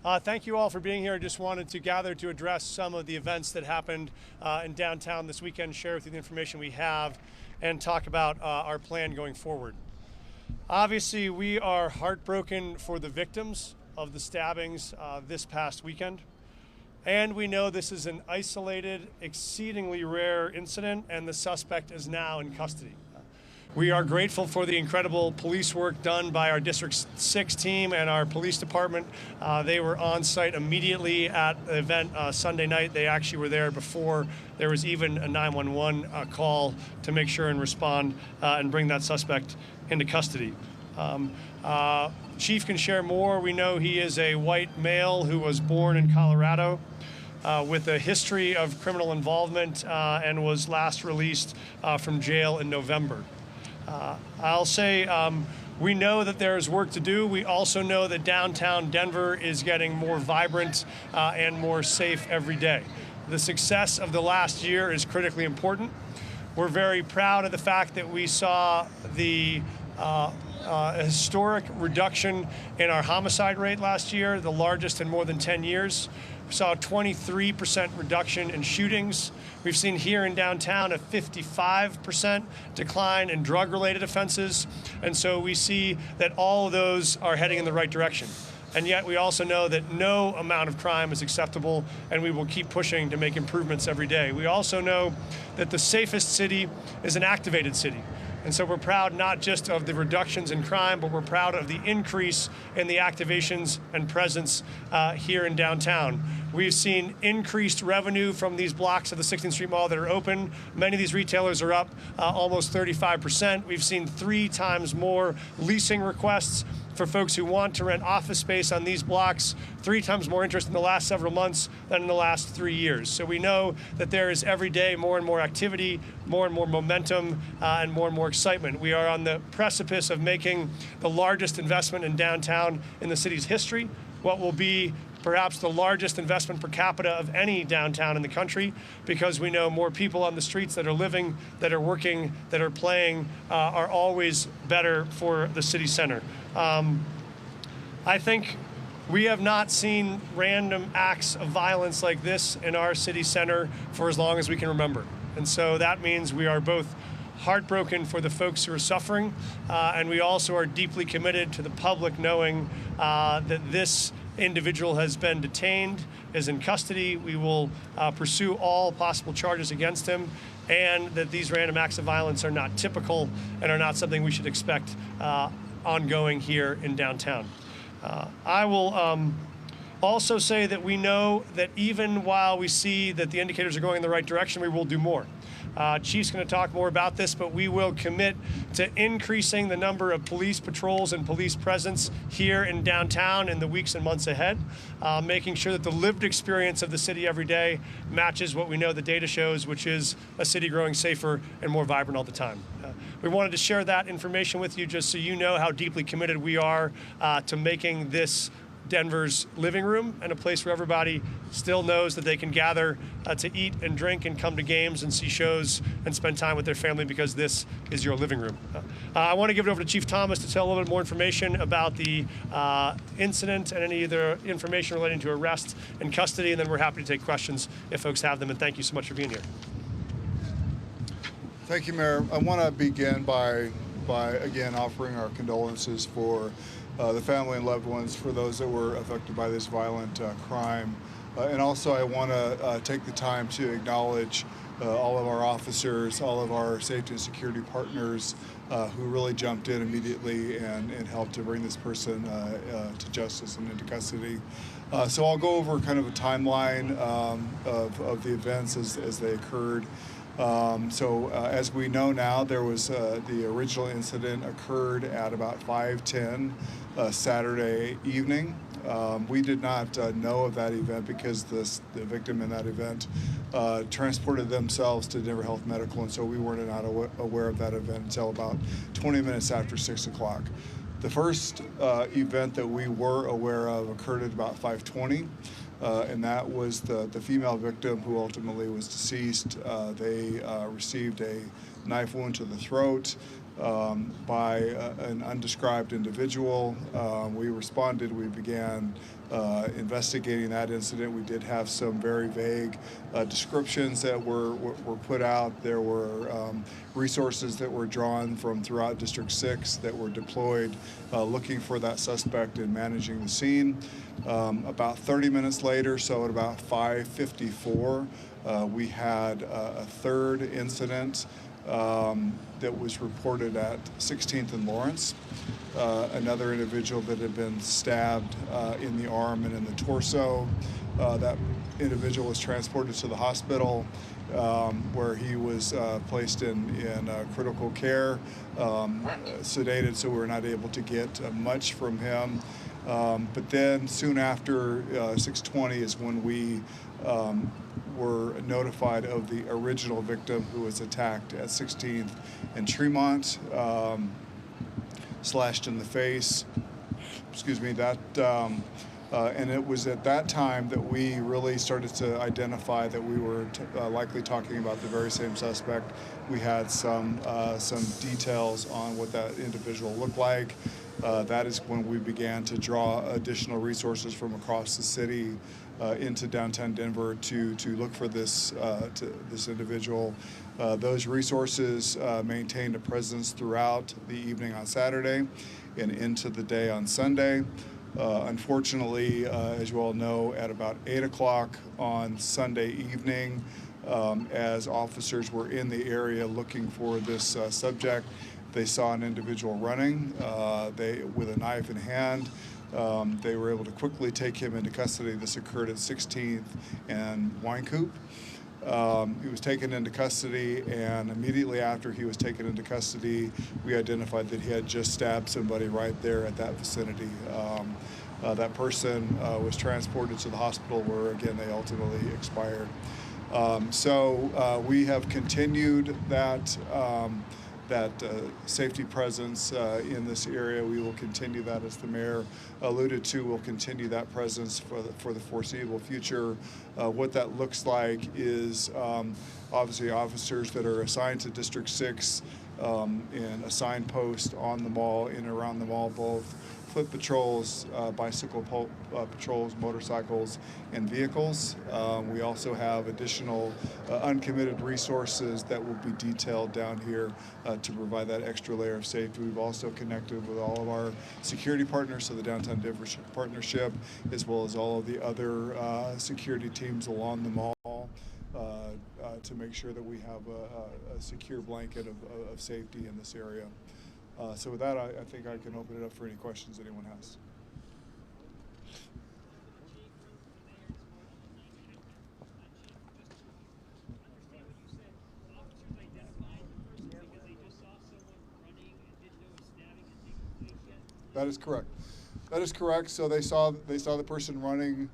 Thank you all for being here. I just wanted to gather to address some of the events that happened in downtown this weekend, share with you the information we have, and talk about our plan going forward. Obviously, we are heartbroken for the victims of the stabbings this past weekend. And we know this is an isolated, exceedingly rare incident, and the suspect is now in custody. We are grateful for the incredible police work done by our District 6 team and our police department. They were on site immediately at the event Sunday night. They actually were there before there was even a 911 call to make sure and respond and bring that suspect into custody. Chief can share more. We know he is a white male who was born in Colorado with a history of criminal involvement and was last released from jail in November. I'll say we know that there is work to do. We also know that downtown Denver is getting more vibrant and more safe every day. The success of the last year is critically important. We're very proud of the fact that we saw the historic reduction in our homicide rate last year, the largest in more than 10 years. We saw a 23% reduction in shootings. We've seen here in downtown a 55% decline in drug-related offenses. And so we see that all of those are heading in the right direction. And yet we also know that no amount of crime is acceptable, and we will keep pushing to make improvements every day. We also know that the safest city is an activated city. And so we're proud not just of the reductions in crime, but we're proud of the increase in the activations and presence here in downtown. We've seen increased revenue from these blocks of the 16th Street Mall that are open. Many of these retailers are up almost 35%. We've seen 3 times more leasing requests for folks who want to rent office space on these blocks, 3 times more interest in the last several months than in the last 3 years. So we know that there is every day more and more activity, more and more momentum, and more excitement. We are on the precipice of making the largest investment in downtown in the city's history, what will be perhaps the largest investment per capita of any downtown in the country, because we know more people on the streets that are living, that are working, that are playing, are always better for the city center. I think we have not seen random acts of violence like this in our city center for as long as we can remember. And so that means we are both heartbroken for the folks who are suffering, and we also are deeply committed to the public knowing that this individual has been detained, is in custody. We will pursue all possible charges against him, and that these random acts of violence are not typical and are not something we should expect ongoing here in downtown. I will also say that we know that even while we see that the indicators are going in the right direction, we will do more. Chief's going to talk more about this, but we will commit to increasing the number of police patrols and police presence here in downtown in the weeks and months ahead, making sure that the lived experience of the city every day matches what we know the data shows, which is a city growing safer and more vibrant all the time. We wanted to share that information with you just so you know how deeply committed we are to making this Denver's living room and a place where everybody still knows that they can gather to eat and drink and come to games and see shows and spend time with their family, because this is your living room. I want to give it over to Chief Thomas to tell a little bit more information about the incident and any of the information relating to arrest and custody, and then we're happy to take questions if folks have them, and thank you so much for being here. Thank you, Mayor. I want to begin by again offering our condolences for the family and loved ones for those that were affected by this violent crime. And also I want to take the time to acknowledge all of our officers, all of our safety and security partners who really jumped in immediately and helped to bring this person to justice and into custody. So I'll go over kind of a timeline of the events as they occurred. As we know now, there was the original incident occurred at about 5:10 Saturday evening. We did not know of that event because the victim in that event transported themselves to Denver Health Medical, and so we were not aware of that event until about 20 minutes after 6 o'clock. The first event that we were aware of occurred at about 5:20. And that was the female victim who ultimately was deceased. They received a knife wound to the throat by an undescribed individual. We responded. We began investigating that incident. We did have some very vague descriptions that were put out. There were resources that were drawn from throughout District 6 that were deployed looking for that suspect and managing the scene. About 30 minutes later, so at about 5:54, we had a third incident that was reported at 16th and Lawrence. Another individual that had been stabbed in the arm and in the torso. That individual was transported to the hospital where he was placed in critical care, sedated, so we were not able to get much from him. But then soon after 6:20 is when we were notified of the original victim who was attacked at 16th and Tremont, slashed in the face. Excuse me, and it was at that time that we really started to identify that we were likely talking about the very same suspect. We had some details on what that individual looked like. That is when we began to draw additional resources from across the city into downtown Denver to look for this individual. Those resources maintained a presence throughout the evening on Saturday and into the day on Sunday. Unfortunately, as you all know, at about 8 o'clock on Sunday evening, as officers were in the area looking for this subject, they saw an individual running with a knife in hand. They were able to quickly take him into custody. This occurred at 16th and Winecoop. He was taken into custody, and immediately after he was taken into custody, we identified that he had just stabbed somebody right there at that vicinity. That person was transported to the hospital where, again, they ultimately expired. So we have continued that safety presence in this area. We will continue that, as the mayor alluded to. We'll continue that presence for the foreseeable future. What that looks like is obviously officers that are assigned to District 6 in a signpost on the mall, in and around the mall, both foot patrols, bicycle patrols, motorcycles, and vehicles. We also have additional uncommitted resources that will be detailed down here to provide that extra layer of safety. We've also connected with all of our security partners, so the Downtown Denver Partnership, as well as all of the other security teams along the mall, to make sure that we have a secure blanket of safety in this area. So with that, I think I can open it up for any questions anyone has. That is correct. That is correct. So they saw the person running,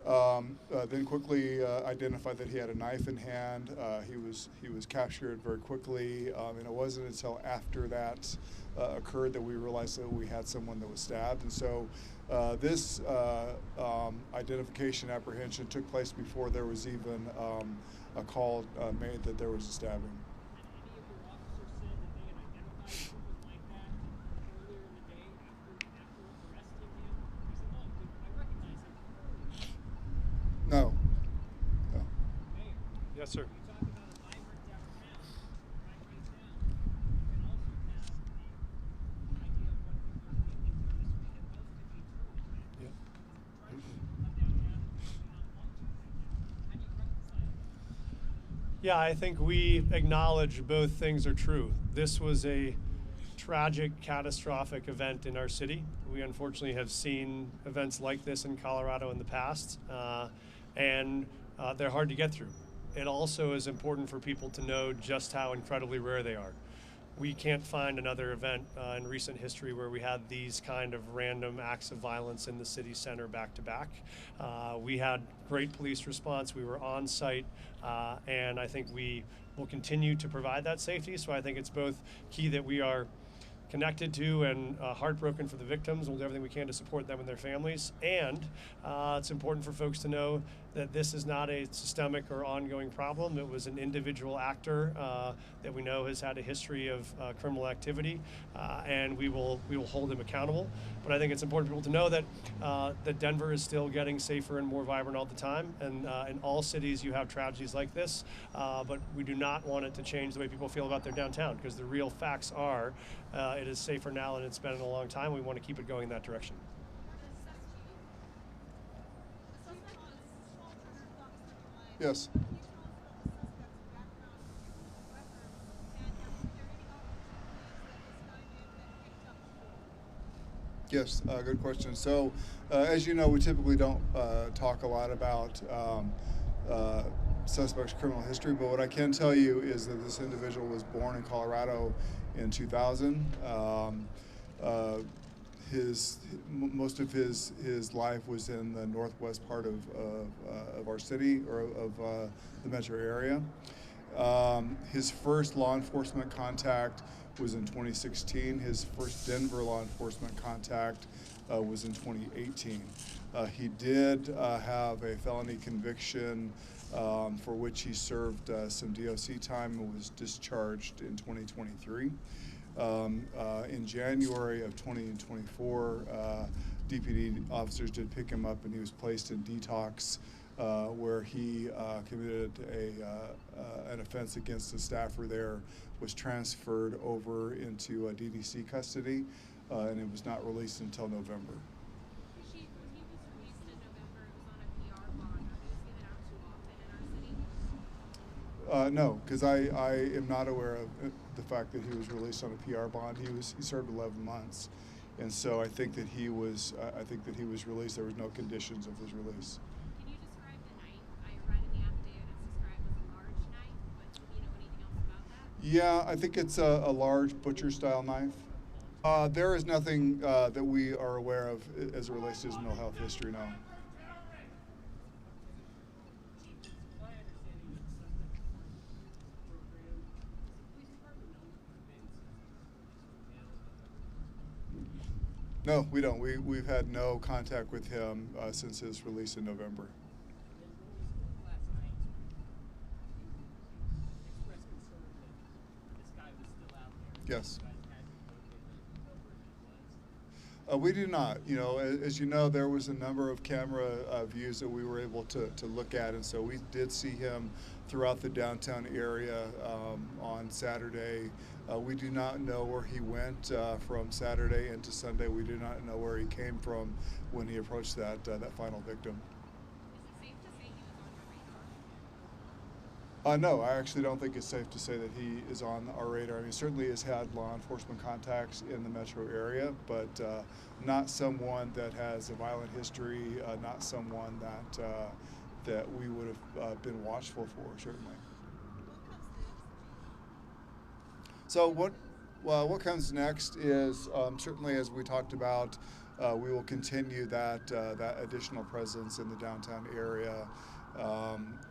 then quickly identified that he had a knife in hand. He was captured very quickly, and it wasn't until after that occurred that we realized that we had someone that was stabbed. And so this identification apprehension took place before there was even a call made that there was a stabbing. No. No. Yes, sir. Yeah, I think we acknowledge both things are true. This was a tragic, catastrophic event in our city. We unfortunately have seen events like this in Colorado in the past, and they're hard to get through. It also is important for people to know just how incredibly rare they are. We can't find another event in recent history where we had these kind of random acts of violence in the city center back to back. We had great police response. We were on site, and I think we will continue to provide that safety. So I think it's both key that we are connected to and heartbroken for the victims. We'll do everything we can to support them and their families. And it's important for folks to know that this is not a systemic or ongoing problem. It was an individual actor that we know has had a history of criminal activity, and we will hold him accountable. But I think it's important for people to know that Denver is still getting safer and more vibrant all the time. And in all cities, you have tragedies like this, but we do not want it to change the way people feel about their downtown, because the real facts are it is safer now than it's been in a long time. We want to keep it going in that direction. Yes. Yes, good question. So, as you know, we typically don't talk a lot about suspect's criminal history, but what I can tell you is that this individual was born in Colorado in 2000. Most of his life was in the northwest part of our city, or of the metro area. His first law enforcement contact was in 2016. His first Denver law enforcement contact was in 2018. He did have a felony conviction for which he served some DOC time and was discharged in 2023. In January of 2024, DPD officers did pick him up, and he was placed in detox, where he committed an offense against a staffer there, was transferred over into DDC custody, and it was not released until November. When he was released in November, it was on a PR bond. Are those given out too often in our city? No, because I am not aware of the fact that he was released on a PR bond. He served 11 months, and so I think that he was released. There was no conditions of his release. Can you describe the knife? I read in the affidavit it's described as a large knife, but do you know anything else about that? Yeah, I think it's a large butcher-style knife. There is nothing that we are aware of as it relates to his mental health history now. No, we don't. We've had no contact with him since his release in November. Yes. We do not. You know, as you know, there was a number of camera views that we were able to look at, and so we did see him throughout the downtown area on Saturday. We do not know where he went from Saturday into Sunday. We do not know where he came from when he approached that final victim. Is it safe to say he was on your radar? No, I actually don't think it's safe to say that he is on our radar. I mean, certainly has had law enforcement contacts in the metro area, but not someone that has a violent history, not someone that we would have been watchful for, certainly. So what comes next is certainly, as we talked about, we will continue that additional presence in the downtown area,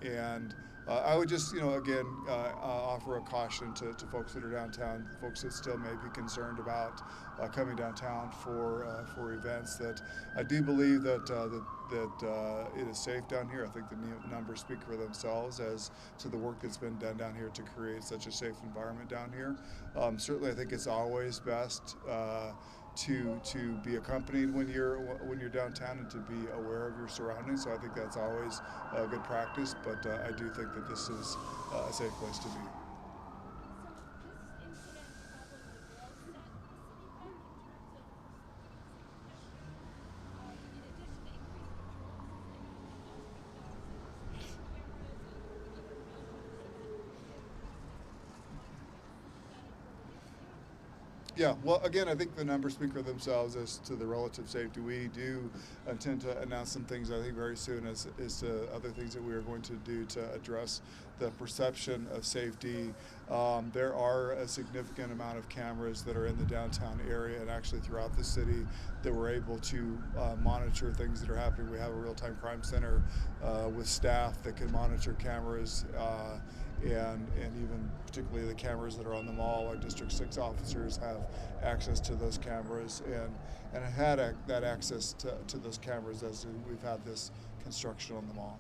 and I would just, again, offer a caution to folks that are downtown, folks that still may be concerned about coming downtown for events. That I do believe that it is safe down here. I think the numbers speak for themselves as to the work that's been done down here to create such a safe environment down here. Certainly, I think it's always best to be accompanied when you're downtown and to be aware of your surroundings. So I think that's always a good practice, but I do think that this is a safe place to be. Yeah, well, again, I think the numbers speak for themselves as to the relative safety. We do intend to announce some things, I think, very soon as to other things that we are going to do to address the perception of safety. There are a significant amount of cameras that are in the downtown area and actually throughout the city that we're able to monitor things that are happening. We have a real-time crime center with staff that can monitor cameras and even particularly the cameras that are on the mall. Our District 6 officers have access to those cameras and had that access to those cameras as we've had this construction on the mall.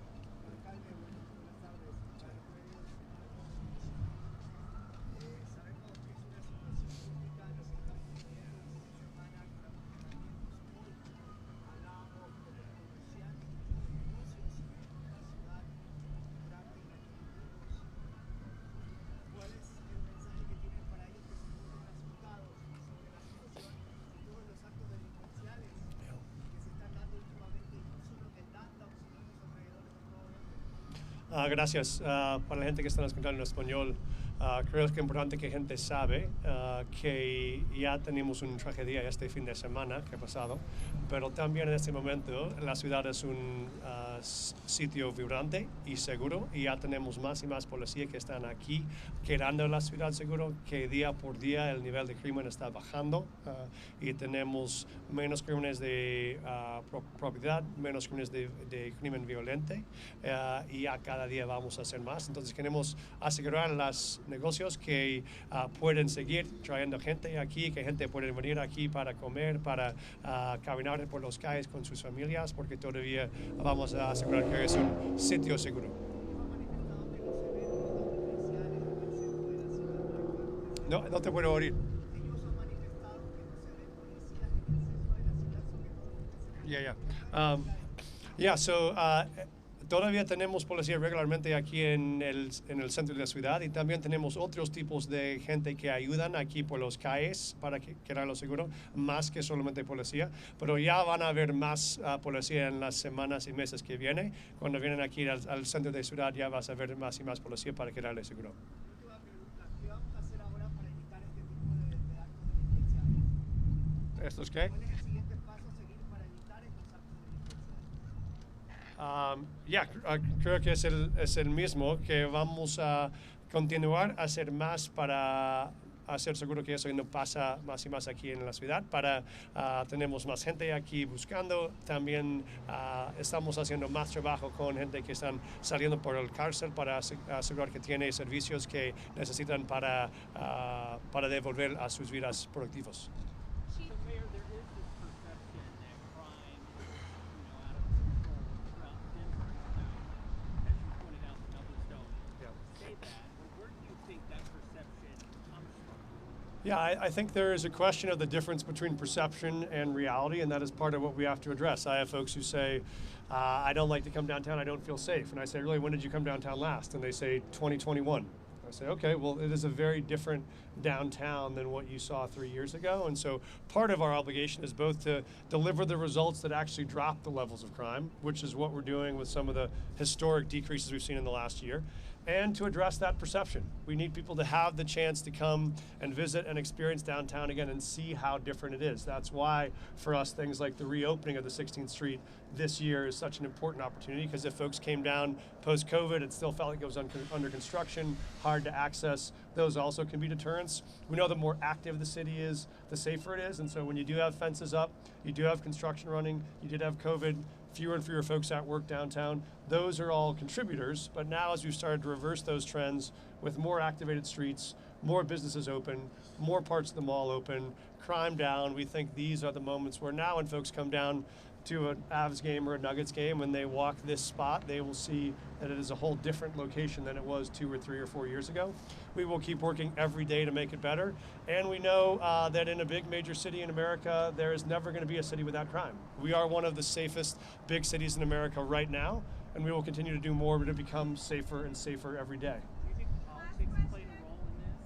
Gracias. Para la gente que está escuchando en español, creo que es importante que gente sabe que ya tenemos una tragedia este fin de semana que ha pasado, pero también en este momento la ciudad es un sitio vibrante y seguro, y ya tenemos más y más policía que están aquí quedando en la ciudad seguro, que día por día el nivel de crimen está bajando y tenemos menos crímenes de propiedad, menos crímenes de crimen violento, y a cada día vamos a hacer más. Entonces queremos asegurar a los negocios que pueden seguir trayendo gente aquí, que gente puede venir aquí para comer, para caminar por las calles con sus familias, porque todavía vamos a asegurar que es un sitio seguro. No te puedo oír. Todavía tenemos policía regularmente aquí en el centro de la ciudad, y también tenemos otros tipos de gente que ayudan aquí por las calles para quedarlo seguro, más que solamente policía. Pero ya van a haber más policía en las semanas y meses que vienen. Cuando vienen aquí al centro de la ciudad ya vas a ver más y más policía para quedarle seguro. ¿Qué vamos a hacer ahora para evitar este tipo de actos delincuenciales? ¿Estos qué? ¿Cuál es el siguiente paso a seguir para evitar estos actos delincuenciales? Creo que es el mismo, que vamos a continuar a hacer más para hacer seguro que eso no pasa más y más aquí en la ciudad. Tenemos más gente aquí buscando. También estamos haciendo más trabajo con gente que están saliendo por el cárcel para asegurar que tiene servicios que necesitan para devolver a sus vidas productivas. So, Mayor, there is this perception that crime is, out of control throughout Denver. As you pointed out, the numbers don't say that. But where do you think that perception comes from? Yeah, I think there is a question of the difference between perception and reality, and that is part of what we have to address. I have folks who say, I don't like to come downtown, I don't feel safe. And I say, really, when did you come downtown last? And they say, 2021. I say, okay, well, it is a very different downtown than what you saw 3 years ago. And so part of our obligation is both to deliver the results that actually drop the levels of crime, which is what we're doing with some of the historic decreases we've seen in the last year, and to address that perception. We need people to have the chance to come and visit and experience downtown again and see how different it is. That's why, for us, things like the reopening of the 16th Street this year is such an important opportunity, because if folks came down post-COVID, it still felt like it was under construction, hard to access. Those also can be deterrents. We know the more active the city is, the safer it is. And so when you do have fences up, you do have construction running, you did have COVID, fewer and fewer folks at work downtown, those are all contributors. But now, as we've started to reverse those trends with more activated streets, more businesses open, more parts of the mall open, crime down, we think these are the moments where now when folks come down to an Avs game or a Nuggets game, when they walk this spot, they will see that it is a whole different location than it was 2 or 3 or 4 years ago. We will keep working every day to make it better. And we know that in a big major city in America, there is never going to be a city without crime. We are one of the safest big cities in America right now, and we will continue to do more to become safer and safer every day. Do you think politics played a role in this?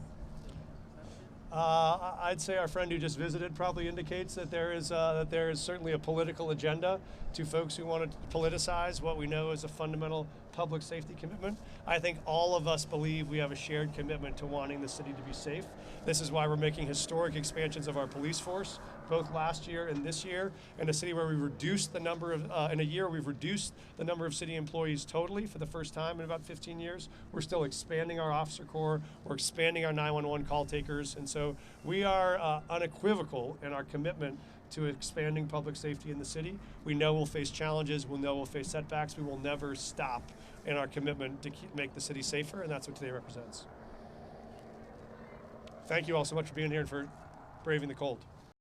The perception? I'd say our friend who just visited probably indicates that there is certainly a political agenda to folks who want to politicize what we know is a fundamental public safety commitment. I think all of us believe we have a shared commitment to wanting the city to be safe. This is why we're making historic expansions of our police force, both last year and this year, in a city where we reduced the number of, in a year we've reduced the number of city employees totally for the first time in about 15 years. We're still expanding our officer corps, we're expanding our 911 call takers, and so we are unequivocal in our commitment to expanding public safety in the city. We know we'll face challenges. We know we'll face setbacks. We will never stop in our commitment to make the city safer, and that's what today represents. Thank you all so much for being here and for braving the cold.